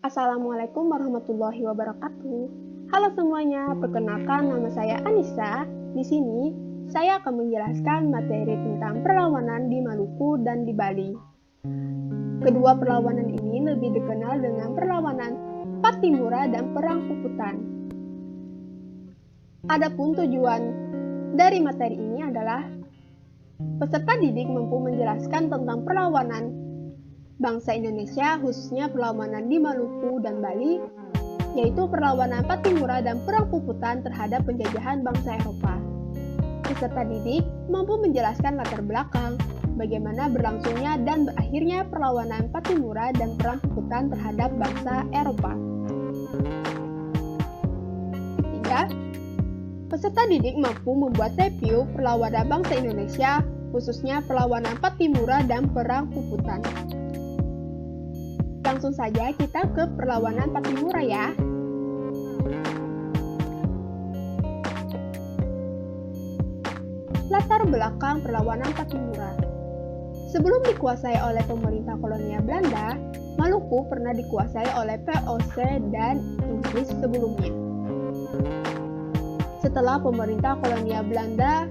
Assalamualaikum warahmatullahi wabarakatuh. Halo semuanya, perkenalkan nama saya Anissa. Di sini, saya akan menjelaskan materi tentang perlawanan di Maluku dan di Bali. Kedua perlawanan ini lebih dikenal dengan perlawanan Patimura dan Perang Puputan. Adapun tujuan dari materi ini adalah peserta didik mampu menjelaskan tentang perlawanan bangsa Indonesia, khususnya perlawanan di Maluku dan Bali, yaitu perlawanan Patimura dan Perang Puputan terhadap penjajahan bangsa Eropa. Peserta didik mampu menjelaskan latar belakang, bagaimana berlangsungnya dan berakhirnya perlawanan Patimura dan Perang Puputan terhadap bangsa Eropa. Ketiga, peserta didik mampu membuat review perlawanan bangsa Indonesia, khususnya perlawanan Patimura dan Perang Puputan. Langsung saja kita ke perlawanan Patimura ya. Latar belakang perlawanan Patimura. Sebelum dikuasai oleh pemerintah kolonial Belanda, Maluku pernah dikuasai oleh VOC dan Inggris sebelumnya. Setelah pemerintah kolonial Belanda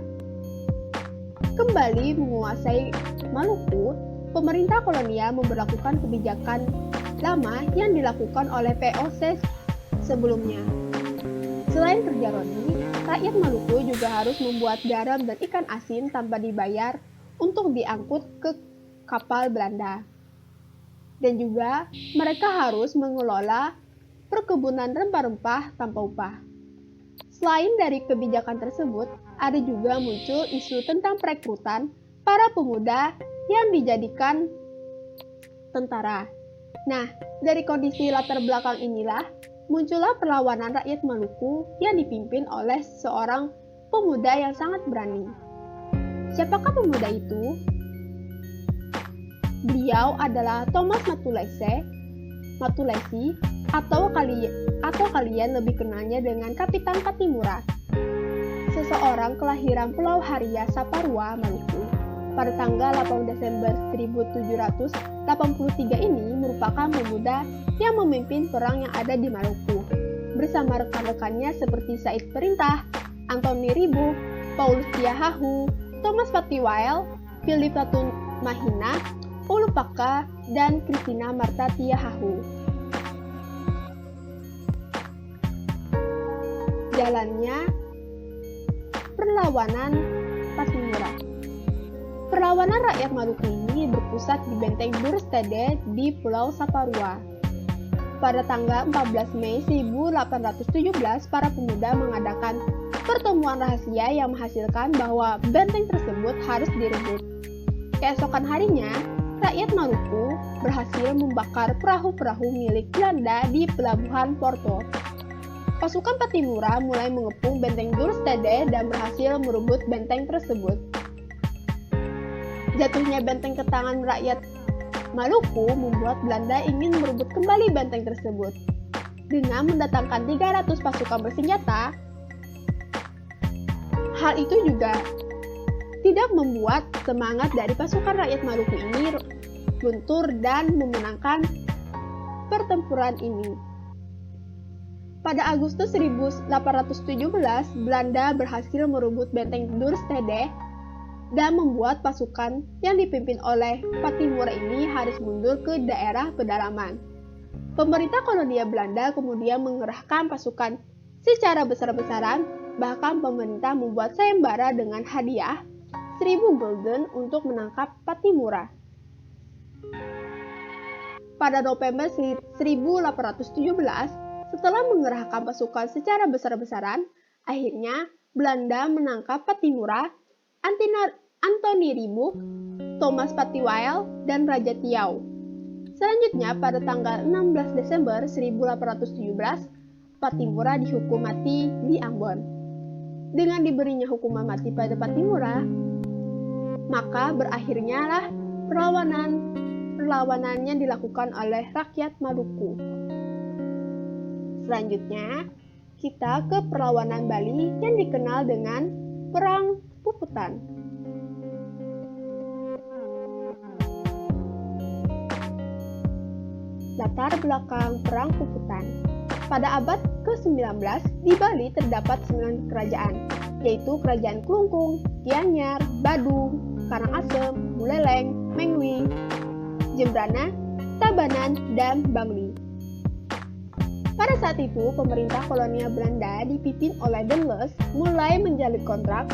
kembali menguasai Maluku, pemerintah kolonial memberlakukan kebijakan lama yang dilakukan oleh VOC sebelumnya. Selain kerja rodi, rakyat Maluku juga harus membuat garam dan ikan asin tanpa dibayar untuk diangkut ke kapal Belanda. Dan juga mereka harus mengelola perkebunan rempah-rempah tanpa upah. Selain dari kebijakan tersebut, ada juga muncul isu tentang perekrutan para pemuda yang dijadikan tentara. Nah, dari kondisi latar belakang inilah muncullah perlawanan rakyat Maluku yang dipimpin oleh seorang pemuda yang sangat berani. Siapakah pemuda itu? Beliau adalah Thomas Matulesi atau kalian lebih kenalnya dengan Kapitan Patimura. Seseorang kelahiran Pulau Haria, Saparua, Maluku. Pada tanggal 8 Desember 1783 ini merupakan pemuda yang memimpin perang yang ada di Maluku. Bersama rekan-rekannya seperti Said Perintah, Antoni Ribu, Paulus Tiahahu, Thomas Patiwael, Philip Latun Mahina, Ulupaka, dan Christina Marta Tiahahu. Jalannya perlawanan Patimura. Perlawanan rakyat Maluku ini berpusat di Benteng Durstede di Pulau Saparua. Pada tanggal 14 Mei 1817, para pemuda mengadakan pertemuan rahasia yang menghasilkan bahwa benteng tersebut harus direbut. Keesokan harinya, rakyat Maluku berhasil membakar perahu-perahu milik Belanda di pelabuhan Porto. Pasukan Patimura mulai mengepung Benteng Durstede dan berhasil merebut benteng tersebut. Jatuhnya benteng ke tangan rakyat Maluku membuat Belanda ingin merebut kembali benteng tersebut. Dengan mendatangkan 300 pasukan bersenjata, hal itu juga tidak membuat semangat dari pasukan rakyat Maluku ini luntur dan memenangkan pertempuran ini. Pada Agustus 1817, Belanda berhasil merebut benteng Durstede dan membuat pasukan yang dipimpin oleh Patimura ini harus mundur ke daerah pedalaman. Pemerintah kolonial Belanda kemudian mengerahkan pasukan secara besar-besaran, bahkan pemerintah membuat sayembara dengan hadiah 1000 gulden untuk menangkap Patimura. Pada November 1817, setelah mengerahkan pasukan secara besar-besaran, akhirnya Belanda menangkap Patimura, Antoni Ribu, Thomas Patiwael, dan Raja Tiau. Selanjutnya, pada tanggal 16 Desember 1817, Patimura dihukum mati di Ambon. Dengan diberinya hukuman mati pada Patimura, maka berakhirnya lah perlawanannya dilakukan oleh rakyat Maluku. Selanjutnya, kita ke perlawanan Bali yang dikenal dengan Perang Puputan. Latar belakang Perang Puputan. Pada abad ke-19, di Bali terdapat 9 kerajaan, yaitu Kerajaan Klungkung, Gianyar, Badung, Karangasem, Buleleng, Mengwi, Jembrana, Tabanan, dan Bangli. Pada saat itu, pemerintah kolonial Belanda dipimpin oleh De Lesseps mulai menjalin kontrak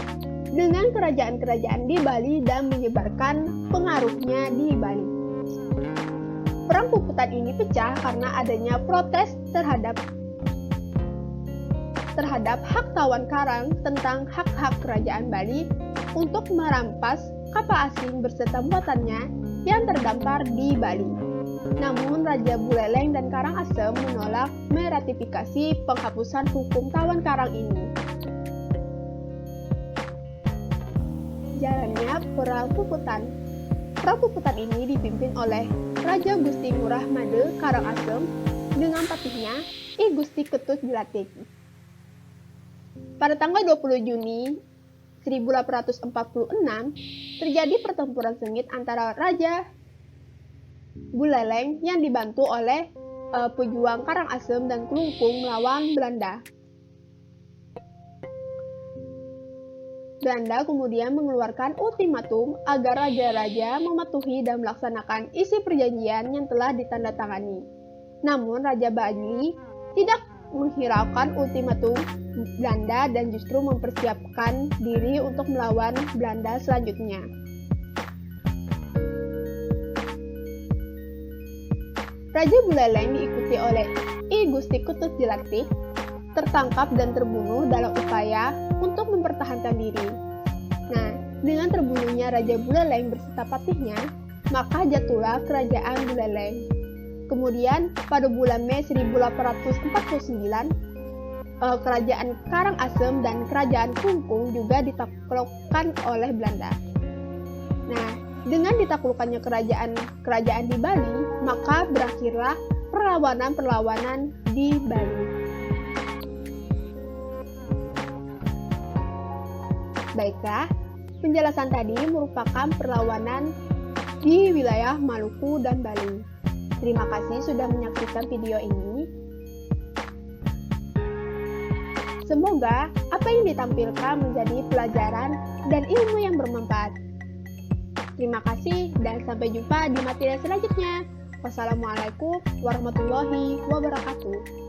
dengan kerajaan-kerajaan di Bali dan menyebarkan pengaruhnya di Bali. Perang Puputan ini pecah karena adanya protes terhadap hak tawan karang tentang hak-hak kerajaan Bali untuk merampas kapal asing berserta muatannya yang terdampar di Bali. Namun Raja Buleleng dan Karangasem menolak meratifikasi penghapusan hukum tawan karang ini. Jalannya Perang Puputan. Perang Puputan ini dipimpin oleh Raja Gusti Ngurah Made Karangasem dengan patihnya I Gusti Ketut Jilatik. Pada tanggal 20 Juni 1846 terjadi pertempuran sengit antara Raja Buleleng yang dibantu oleh pejuang Karangasem dan Klungkung melawan Belanda. Belanda kemudian mengeluarkan ultimatum agar raja-raja mematuhi dan melaksanakan isi perjanjian yang telah ditandatangani. Namun Raja Bali tidak menghiraukan ultimatum Belanda dan justru mempersiapkan diri untuk melawan Belanda selanjutnya. Raja Buleleng diikuti oleh I Gusti Ketut Jilatik tertangkap dan terbunuh dalam upaya untuk mempertahankan diri. Nah, dengan terbunuhnya Raja Buleleng berserta patihnya, maka jatuhlah Kerajaan Buleleng. Kemudian, pada bulan Mei 1849, Kerajaan Karangasem dan Kerajaan Klungkung juga ditaklukkan oleh Belanda. Nah, dengan ditaklukkannya kerajaan di Bali, maka berakhirlah perlawanan-perlawanan di Bali. Baiklah, penjelasan tadi merupakan perlawanan di wilayah Maluku dan Bali. Terima kasih sudah menyaksikan video ini. Semoga apa yang ditampilkan menjadi pelajaran dan ilmu yang bermanfaat. Terima kasih dan sampai jumpa di materi selanjutnya. Wassalamualaikum warahmatullahi wabarakatuh.